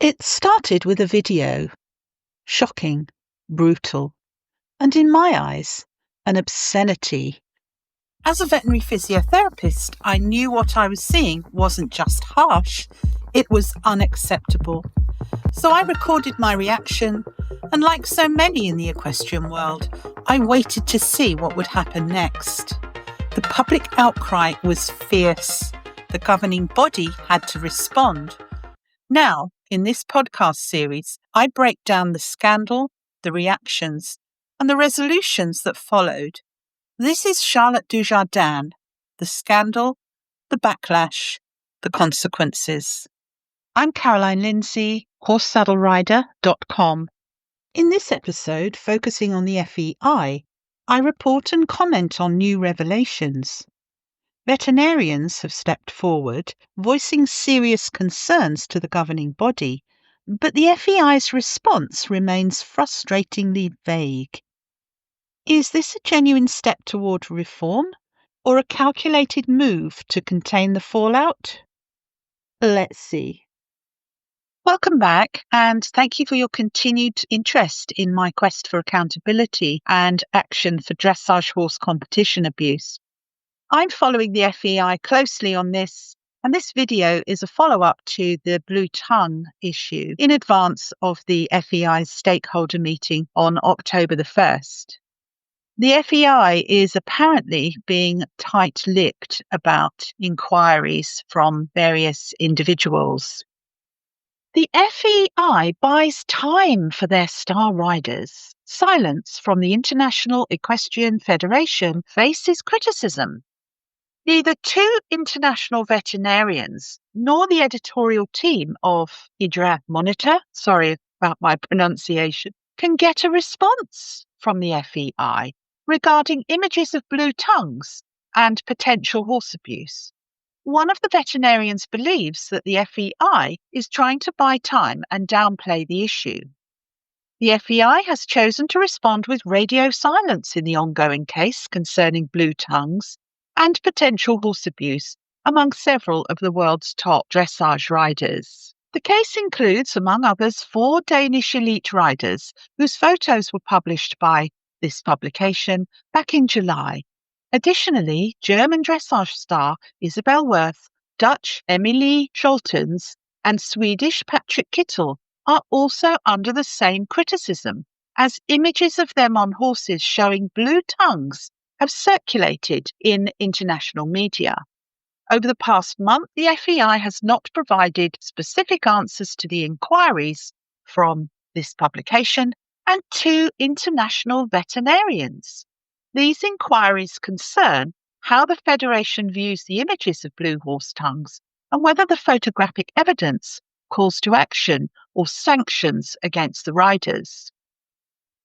It started with a video. Shocking, brutal, and in my eyes, an obscenity. As a veterinary physiotherapist, I knew what I was seeing wasn't just harsh, it was unacceptable. So I recorded my reaction, and like so many in the equestrian world, I waited to see what would happen next. The public outcry was fierce. The governing body had to respond. Now, in this podcast series, I break down the scandal, the reactions, and the resolutions that followed. This is Charlotte Dujardin, the scandal, the backlash, the consequences. I'm Caroline Lindsay, horsesaddlerider.com. In this episode, focusing on the FEI, I report and comment on new revelations. Veterinarians have stepped forward, voicing serious concerns to the governing body, but the FEI's response remains frustratingly vague. Is this a genuine step toward reform, or a calculated move to contain the fallout? Let's see. Welcome back, and thank you for your continued interest in my quest for accountability and action for dressage horse competition abuse. I'm following the FEI closely on this, and this video is a follow-up to the blue tongue issue in advance of the FEI's stakeholder meeting on October the 1st. The FEI is apparently being tight-lipped about inquiries from various individuals. The FEI buys time for their star riders. Silence from the International Equestrian Federation faces criticism. Neither two international veterinarians nor the editorial team of Hydra Monitor, sorry about my pronunciation, can get a response from the FEI regarding images of blue tongues and potential horse abuse. One of the veterinarians believes that the FEI is trying to buy time and downplay the issue. The FEI has chosen to respond with radio silence in the ongoing case concerning blue tongues and potential horse abuse among several of the world's top dressage riders. The case includes, among others, 4 Danish elite riders whose photos were published by this publication back in July. Additionally, German dressage star Isabel Wirth, Dutch Emilie Scholtens, and Swedish Patrick Kittel are also under the same criticism, as images of them on horses showing blue tongues have circulated in international media. Over the past month, the FEI has not provided specific answers to the inquiries from this publication and 2 international veterinarians. These inquiries concern how the Federation views the images of blue horse tongues and whether the photographic evidence calls to action or sanctions against the riders.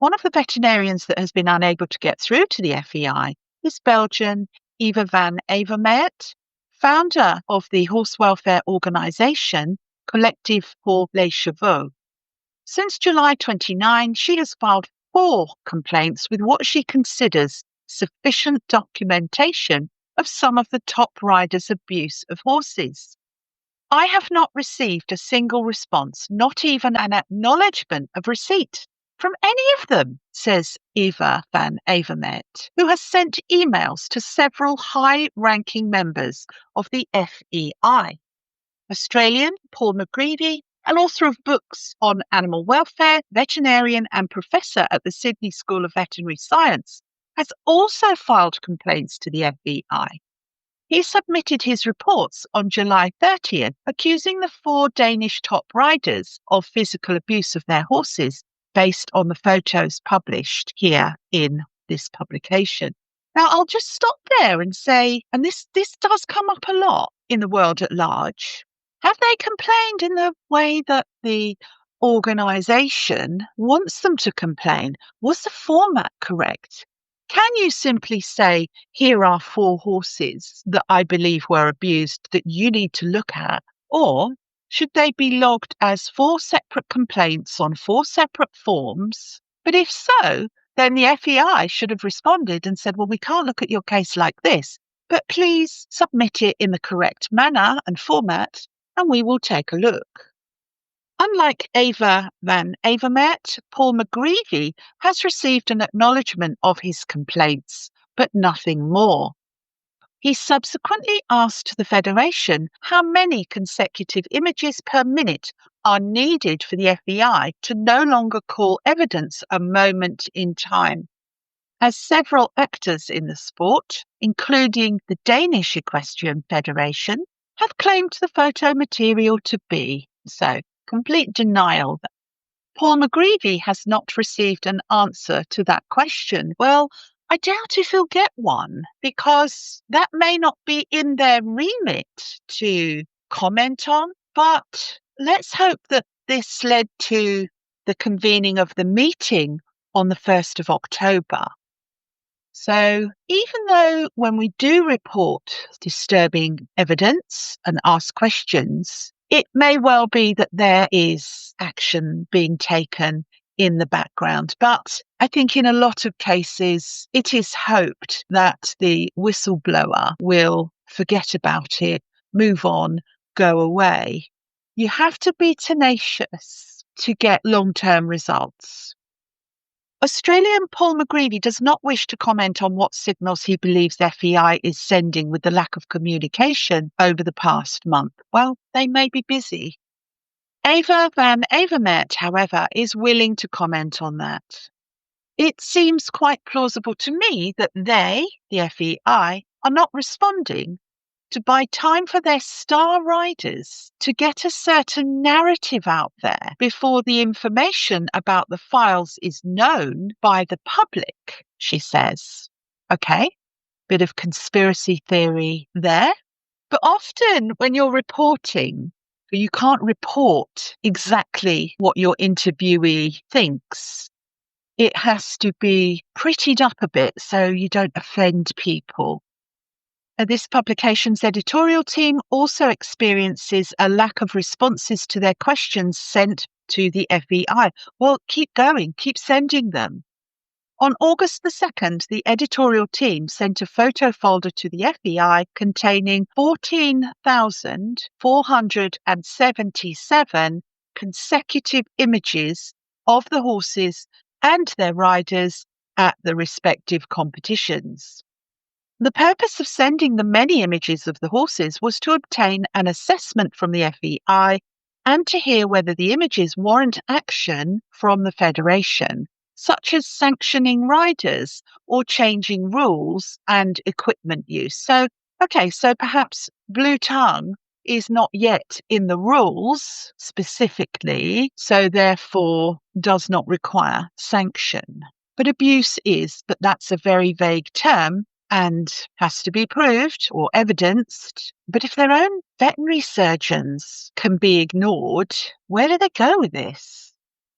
One of the veterinarians that has been unable to get through to the FEI is Belgian Eva van Avermaet, founder of the horse welfare organisation Collectif pour les Chevaux. Since July 29, she has filed 4 complaints with what she considers sufficient documentation of some of the top riders' abuse of horses. I have not received a single response, not even an acknowledgement of receipt from any of them, says Eva van Avermaet, who has sent emails to several high-ranking members of the FEI. Australian Paul McGreevy, an author of books on animal welfare, veterinarian and professor at the Sydney School of Veterinary Science, has also filed complaints to the FEI. He submitted his reports on July 30th, accusing the 4 Danish top riders of physical abuse of their horses based on the photos published here in this publication. Now, I'll just stop there and say, and this does come up a lot in the world at large, have they complained in the way that the organisation wants them to complain? Was the format correct? Can you simply say, here are 4 horses that I believe were abused that you need to look at? Or should they be logged as 4 separate complaints on 4 separate forms? But if so, then the FEI should have responded and said, well, we can't look at your case like this, but please submit it in the correct manner and format, and we will take a look. Unlike Ava van Avermaet, Paul McGreevy has received an acknowledgement of his complaints, but nothing more. He subsequently asked the Federation how many consecutive images per minute are needed for the FEI to no longer call evidence a moment in time, as several actors in the sport, including the Danish Equestrian Federation, have claimed the photo material to be. So, complete denial. Paul McGreevy has not received an answer to that question. Well, I doubt if he'll get one, because that may not be in their remit to comment on. But let's hope that this led to the convening of the meeting on the 1st of October. So even though when we do report disturbing evidence and ask questions, it may well be that there is action being taken in the background. But I think in a lot of cases, it is hoped that the whistleblower will forget about it, move on, go away. You have to be tenacious to get long-term results. Australian Paul McGreevy does not wish to comment on what signals he believes FEI is sending with the lack of communication over the past month. Well, they may be busy. Ava van Avermaet, however, is willing to comment on that. It seems quite plausible to me that they, the FEI, are not responding to buy time for their star riders to get a certain narrative out there before the information about the files is known by the public, she says. Okay, bit of conspiracy theory there. But often when you're reporting, you can't report exactly what your interviewee thinks. It has to be prettied up a bit so you don't offend people. This publication's editorial team also experiences a lack of responses to their questions sent to the FEI. Well, keep going, keep sending them. On August the 2nd, the editorial team sent a photo folder to the FEI containing 14,477 consecutive images of the horses and their riders at the respective competitions. The purpose of sending the many images of the horses was to obtain an assessment from the FEI and to hear whether the images warrant action from the Federation, such as sanctioning riders or changing rules and equipment use. So perhaps blue tongue is not yet in the rules specifically, so therefore does not require sanction. But abuse is, but that's a very vague term and has to be proved or evidenced. But if their own veterinary surgeons can be ignored, where do they go with this?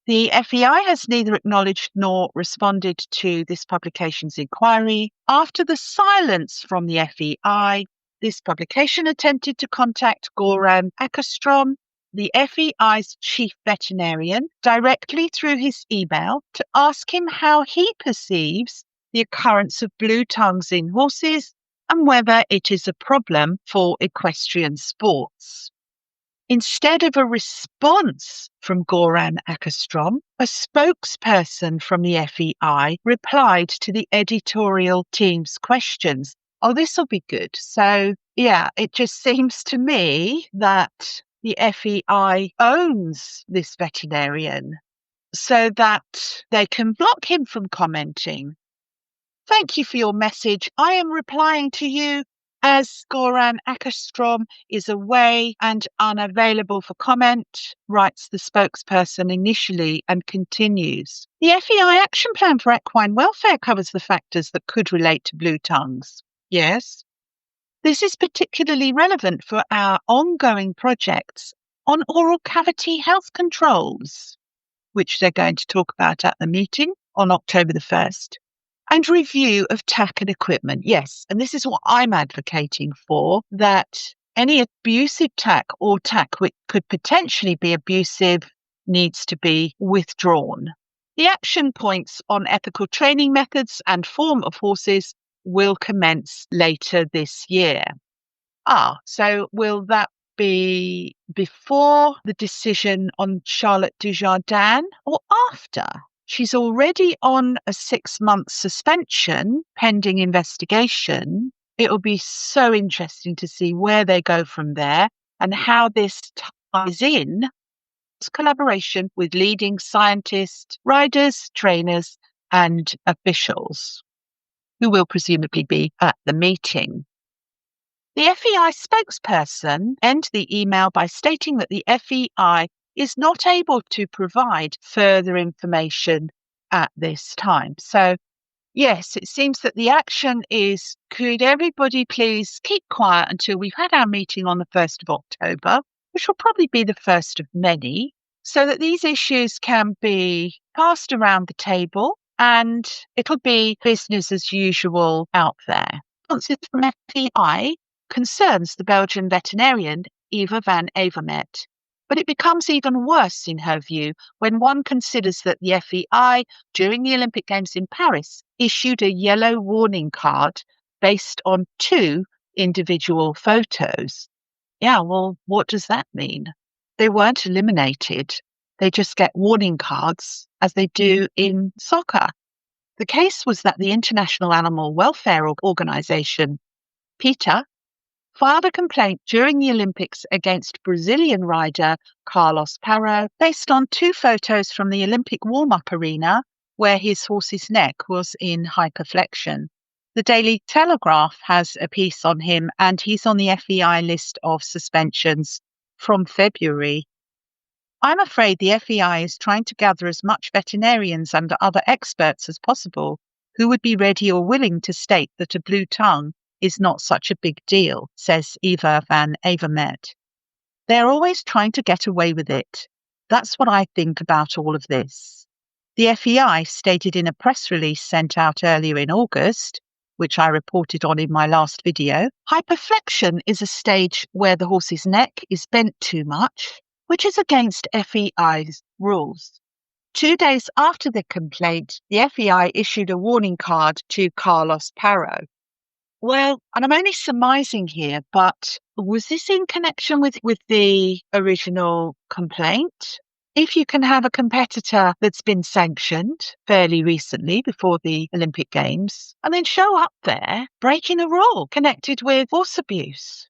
The FEI has neither acknowledged nor responded to this publication's inquiry. After the silence from the FEI, this publication attempted to contact Goran Akastrom, the FEI's chief veterinarian, directly through his email to ask him how he perceives the occurrence of blue tongues in horses and whether it is a problem for equestrian sports. Instead of a response from Goran Akastrom, a spokesperson from the FEI replied to the editorial team's questions. Oh, this will be good. So, it just seems to me that the FEI owns this veterinarian so that they can block him from commenting. Thank you for your message. I am replying to you as Goran Akastrom is away and unavailable for comment, writes the spokesperson initially and continues. The FEI action plan for equine welfare covers the factors that could relate to blue tongues. Yes. This is particularly relevant for our ongoing projects on oral cavity health controls, which they're going to talk about at the meeting on October the 1st. And review of tack and equipment. Yes, and this is what I'm advocating for, that any abusive tack or tack which could potentially be abusive needs to be withdrawn. The action points on ethical training methods and form of horses will commence later this year. So will that be before the decision on Charlotte Dujardin or after? She's already on a 6-month suspension pending investigation. It'll be so interesting to see where they go from there and how this ties in collaboration with leading scientists, riders, trainers, and officials who will presumably be at the meeting. The FEI spokesperson ended the email by stating that the FEI is not able to provide further information at this time. So, yes, it seems that the action is, could everybody please keep quiet until we've had our meeting on the 1st of October, which will probably be the first of many, so that these issues can be passed around the table and it'll be business as usual out there. Responses from FEI concerns the Belgian veterinarian Eva van Avermaet. But it becomes even worse, in her view, when one considers that the FEI, during the Olympic Games in Paris, issued a yellow warning card based on 2 individual photos. Yeah, well, what does that mean? They weren't eliminated. They just get warning cards, as they do in soccer. The case was that the International Animal Welfare Organization, PETA, filed a complaint during the Olympics against Brazilian rider Carlos Parro based on 2 photos from the Olympic warm-up arena where his horse's neck was in hyperflexion. The Daily Telegraph has a piece on him and he's on the FEI list of suspensions from February. I'm afraid the FEI is trying to gather as much veterinarians and other experts as possible who would be ready or willing to state that a blue tongue is not such a big deal, says Eva van Avermaet. They're always trying to get away with it. That's what I think about all of this. The FEI stated in a press release sent out earlier in August, which I reported on in my last video, hyperflexion is a stage where the horse's neck is bent too much, which is against FEI's rules. 2 days after the complaint, the FEI issued a warning card to Carlos Parro. Well, and I'm only surmising here, but was this in connection with the original complaint? If you can have a competitor that's been sanctioned fairly recently before the Olympic Games and then show up there breaking a rule connected with horse abuse.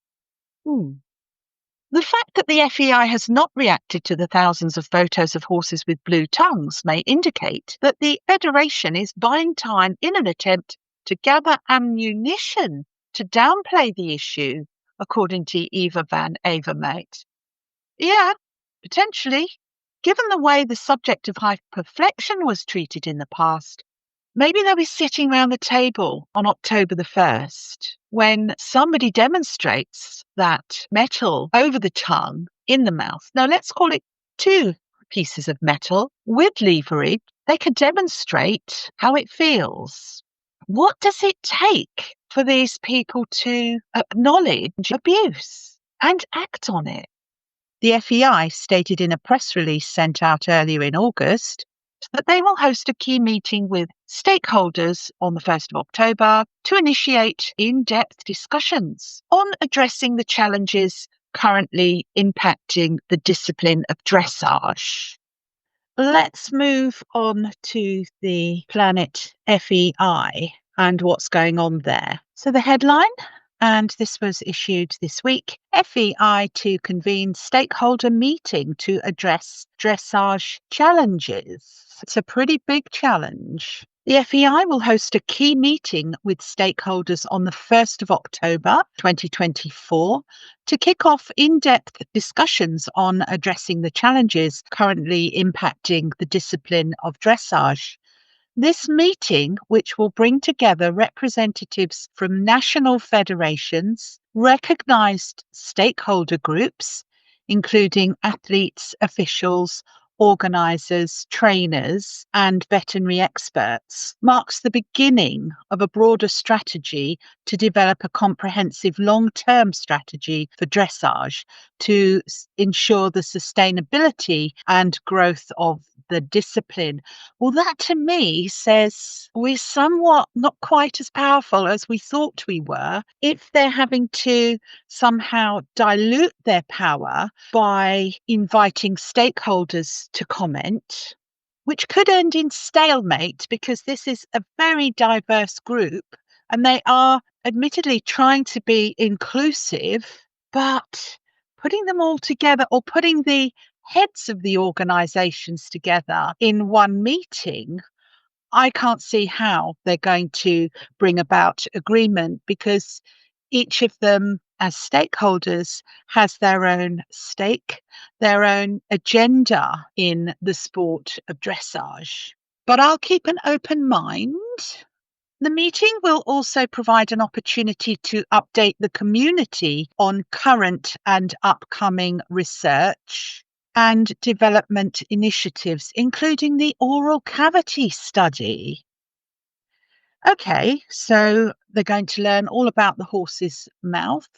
The fact that the FEI has not reacted to the thousands of photos of horses with blue tongues may indicate that the Federation is buying time in an attempt to gather ammunition to downplay the issue, according to Eva van Avermaet. Yeah, potentially. Given the way the subject of hyperflexion was treated in the past, maybe they'll be sitting around the table on October the 1st when somebody demonstrates that metal over the tongue in the mouth. Now, let's call it 2 pieces of metal with leverage. They can demonstrate how it feels. What does it take for these people to acknowledge abuse and act on it? The FEI stated in a press release sent out earlier in August that they will host a key meeting with stakeholders on the 1st of October to initiate in-depth discussions on addressing the challenges currently impacting the discipline of dressage. Let's move on to the Planet FEI and what's going on there. So the headline, and this was issued this week, FEI to convene stakeholder meeting to address dressage challenges. It's a pretty big challenge. The FEI will host a key meeting with stakeholders on the 1st of October 2024 to kick off in-depth discussions on addressing the challenges currently impacting the discipline of dressage. This meeting, which will bring together representatives from national federations, recognised stakeholder groups, including athletes, officials, organisers, trainers, and veterinary experts, marks the beginning of a broader strategy to develop a comprehensive long-term strategy for dressage to ensure the sustainability and growth of the discipline. Well, that to me says we're somewhat not quite as powerful as we thought we were if they're having to somehow dilute their power by inviting stakeholders to comment, which could end in stalemate because this is a very diverse group and they are admittedly trying to be inclusive, but putting them all together or putting the heads of the organisations together in one meeting, I can't see how they're going to bring about agreement because each of them, as stakeholders, has their own stake, their own agenda in the sport of dressage. But I'll keep an open mind. The meeting will also provide an opportunity to update the community on current and upcoming research and development initiatives, including the oral cavity study. Okay, so they're going to learn all about the horse's mouth.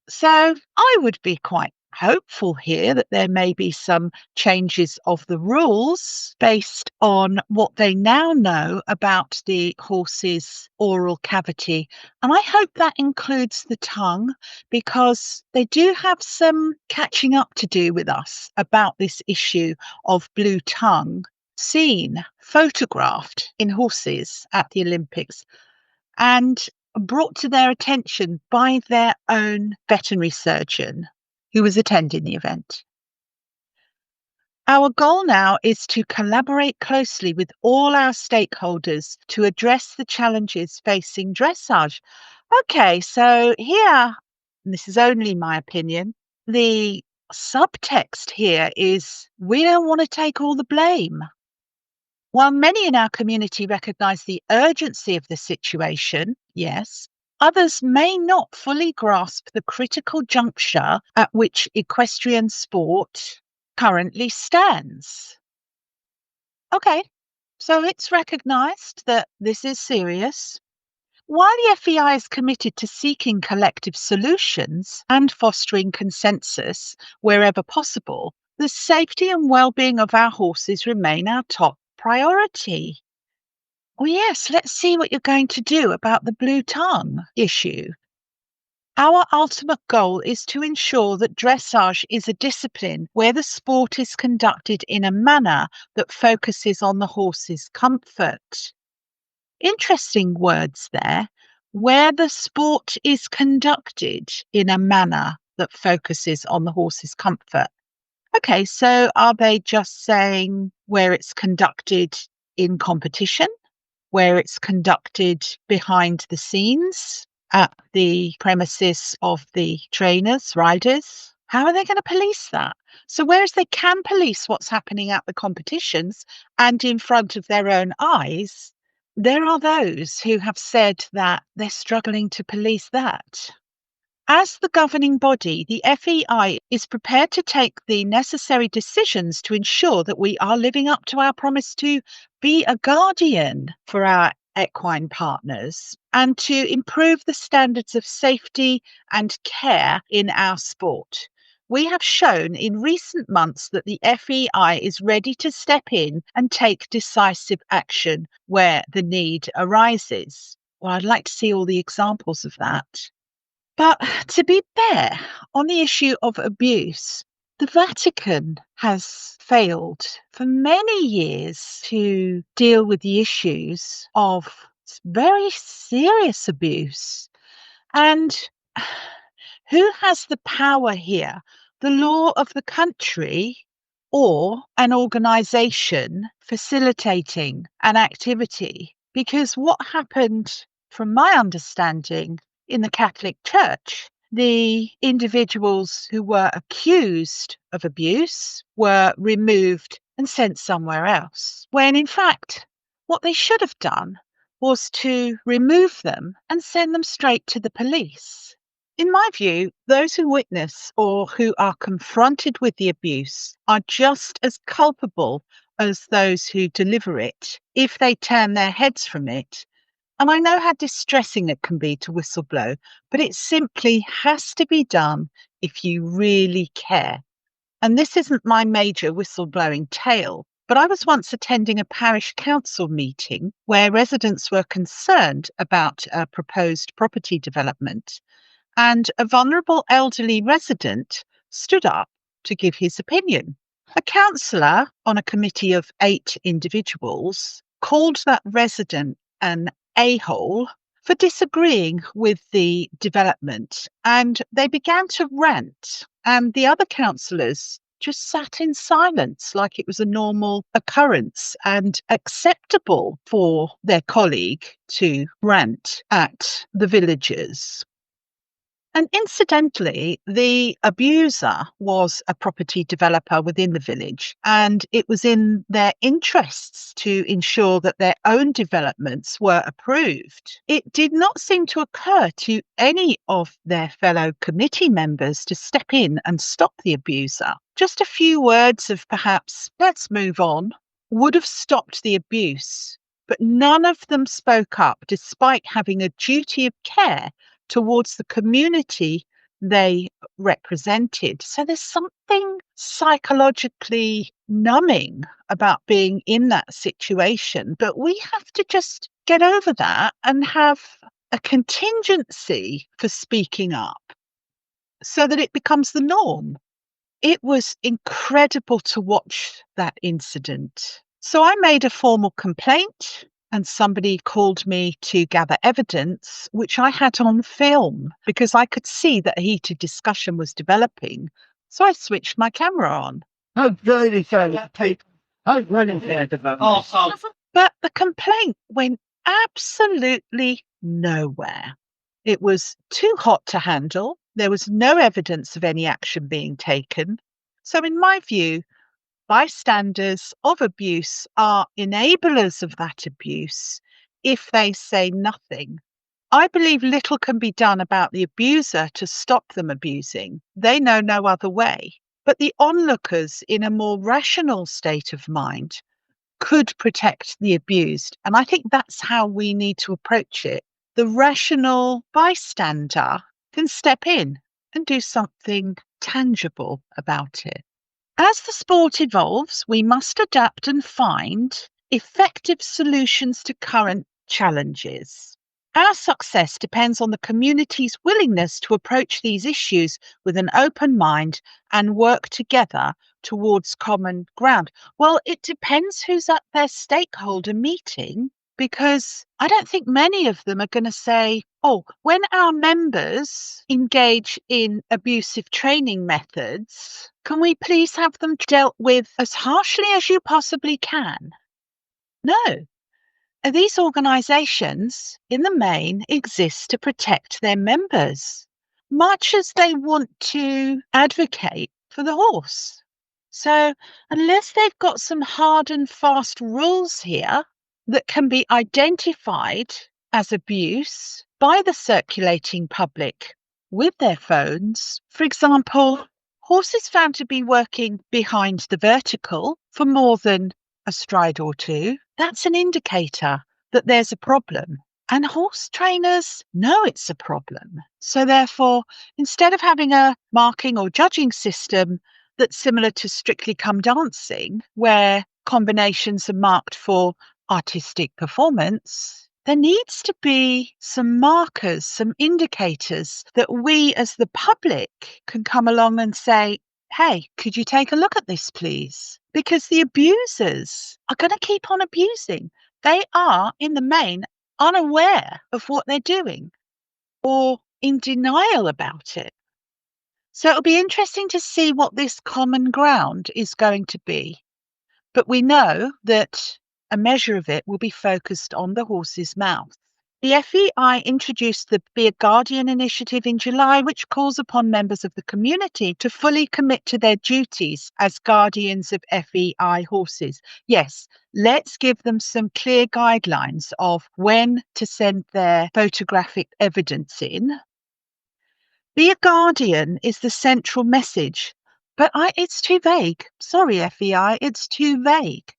So I would be quite hopeful here that there may be some changes of the rules based on what they now know about the horse's oral cavity. And I hope that includes the tongue because they do have some catching up to do with us about this issue of blue tongue seen, photographed in horses at the Olympics and brought to their attention by their own veterinary surgeon who was attending the event. Our goal now is to collaborate closely with all our stakeholders to address the challenges facing dressage. Okay, so here, and this is only my opinion, the subtext here is we don't want to take all the blame. While many in our community recognise the urgency of the situation, yes, others may not fully grasp the critical juncture at which equestrian sport currently stands. Okay, so it's recognised that this is serious. While the FEI is committed to seeking collective solutions and fostering consensus wherever possible, the safety and well-being of our horses remain our top priority. Oh, yes, let's see what you're going to do about the blue tongue issue. Our ultimate goal is to ensure that dressage is a discipline where the sport is conducted in a manner that focuses on the horse's comfort. Interesting words there. Where the sport is conducted in a manner that focuses on the horse's comfort. Okay, so are they just saying where it's conducted in competition, where it's conducted behind the scenes at the premises of the trainers, riders? How are they going to police that? So whereas they can police what's happening at the competitions and in front of their own eyes, there are those who have said that they're struggling to police that. As the governing body, the FEI is prepared to take the necessary decisions to ensure that we are living up to our promise to be a guardian for our equine partners and to improve the standards of safety and care in our sport. We have shown in recent months that the FEI is ready to step in and take decisive action where the need arises. Well, I'd like to see all the examples of that. But to be fair, on the issue of abuse, the Vatican has failed for many years to deal with the issues of very serious abuse. And who has the power here? The law of the country or an organisation facilitating an activity? Because what happened, from my understanding, in the Catholic Church, the individuals who were accused of abuse were removed and sent somewhere else, when in fact, what they should have done was to remove them and send them straight to the police. In my view, those who witness or who are confronted with the abuse are just as culpable as those who deliver it if they turn their heads from it. And I know how distressing it can be to whistleblow, but it simply has to be done if you really care. And this isn't my major whistleblowing tale, but I was once attending a parish council meeting where residents were concerned about a proposed property development, and a vulnerable elderly resident stood up to give his opinion. A councillor on a committee of 8 individuals called that resident an a-hole for disagreeing with the development, and they began to rant, and the other councillors just sat in silence like it was a normal occurrence and acceptable for their colleague to rant at the villagers. And incidentally, the abuser was a property developer within the village, and it was in their interests to ensure that their own developments were approved. It did not seem to occur to any of their fellow committee members to step in and stop the abuser. Just a few words of perhaps, let's move on, would have stopped the abuse, but none of them spoke up despite having a duty of care towards the community they represented. So there's something psychologically numbing about being in that situation, but we have to just get over that and have a contingency for speaking up so that it becomes the norm. It was incredible to watch that incident. So I made a formal complaint, and somebody called me to gather evidence, which I had on film because I could see that a heated discussion was developing. So I switched my camera on. But the complaint went absolutely nowhere. It was too hot to handle. There was no evidence of any action being taken. So in my view, bystanders of abuse are enablers of that abuse if they say nothing. I believe little can be done about the abuser to stop them abusing. They know no other way. But the onlookers in a more rational state of mind could protect the abused. And I think that's how we need to approach it. The rational bystander can step in and do something tangible about it. As the sport evolves, we must adapt and find effective solutions to current challenges. Our success depends on the community's willingness to approach these issues with an open mind and work together towards common ground. Well, it depends who's at their stakeholder meeting, because I don't think many of them are going to say, oh, when our members engage in abusive training methods, can we please have them dealt with as harshly as you possibly can? No. These organisations, in the main, exist to protect their members, much as they want to advocate for the horse. So unless they've got some hard and fast rules here that can be identified as abuse by the circulating public with their phones, for example, horses found to be working behind the vertical for more than a stride or two, that's an indicator that there's a problem. And horse trainers know it's a problem. So therefore, instead of having a marking or judging system that's similar to Strictly Come Dancing, where combinations are marked for artistic performance, there needs to be some markers, some indicators that we as the public can come along and say, hey, could you take a look at this, please? Because the abusers are going to keep on abusing. They are, in the main, unaware of what they're doing or in denial about it. So it'll be interesting to see what this common ground is going to be. But we know that a measure of it will be focused on the horse's mouth. The FEI introduced the Be a Guardian initiative in July, which calls upon members of the community to fully commit to their duties as guardians of FEI horses. Yes, let's give them some clear guidelines of when to send their photographic evidence in. Be a guardian is the central message, but it's too vague. Sorry, FEI, it's too vague.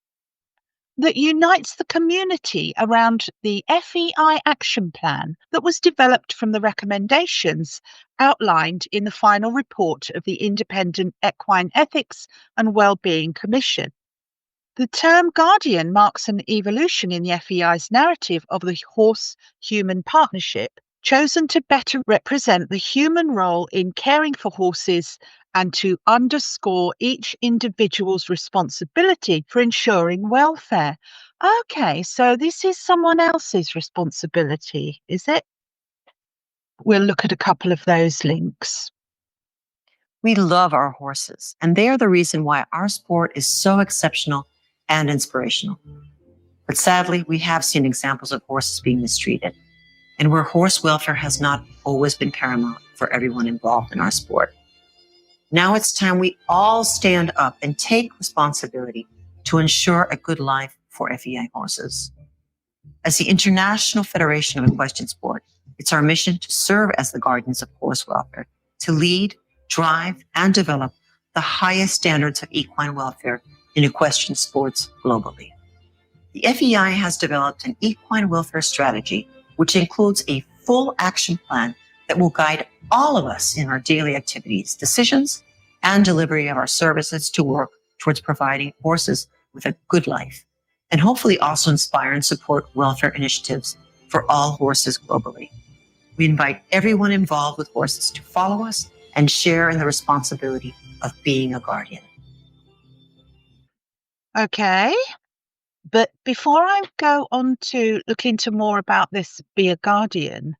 That unites the community around the FEI action plan that was developed from the recommendations outlined in the final report of the Independent Equine Ethics and Wellbeing Commission. The term guardian marks an evolution in the FEI's narrative of the horse-human partnership, chosen to better represent the human role in caring for horses and to underscore each individual's responsibility for ensuring welfare. Okay, so this is someone else's responsibility, is it? We'll look at a couple of those links. We love our horses, and they are the reason why our sport is so exceptional and inspirational. But sadly, we have seen examples of horses being mistreated, and where horse welfare has not always been paramount for everyone involved in our sport. Now it's time we all stand up and take responsibility to ensure a good life for FEI horses. As the International Federation of Equestrian Sport, it's our mission to serve as the guardians of horse welfare, to lead, drive, and develop the highest standards of equine welfare in equestrian sports globally. The FEI has developed an equine welfare strategy, which includes a full action plan that will guide all of us in our daily activities, decisions, and delivery of our services to work towards providing horses with a good life, and hopefully also inspire and support welfare initiatives for all horses globally. We invite everyone involved with horses to follow us and share in the responsibility of being a guardian. Okay, but before I go on to look into more about this be a guardian,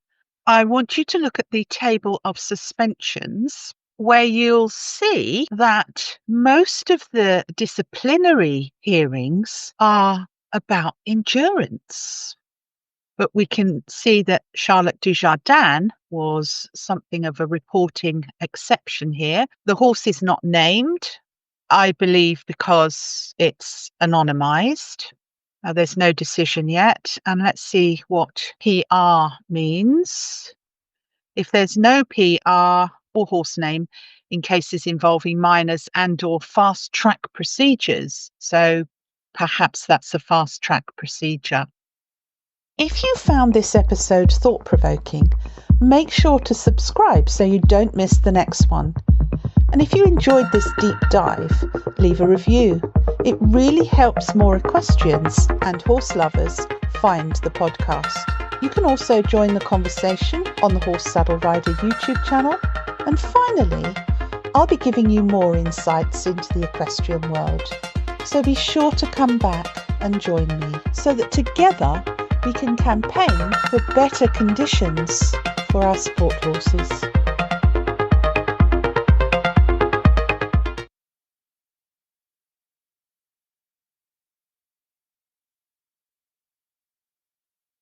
I want you to look at the table of suspensions, where you'll see that most of the disciplinary hearings are about endurance. But we can see that Charlotte Dujardin was something of a reporting exception here. The horse is not named, I believe, because it's anonymized. There's no decision yet. And let's see what PR means. If there's no PR or horse name in cases involving minors and or fast track procedures. So perhaps that's a fast track procedure. If you found this episode thought-provoking, make sure to subscribe so you don't miss the next one. And if you enjoyed this deep dive, leave a review. It really helps more equestrians and horse lovers find the podcast. You can also join the conversation on the Horse Saddle Rider YouTube channel. And finally, I'll be giving you more insights into the equestrian world. So be sure to come back and join me so that together we can campaign for better conditions for our sport horses.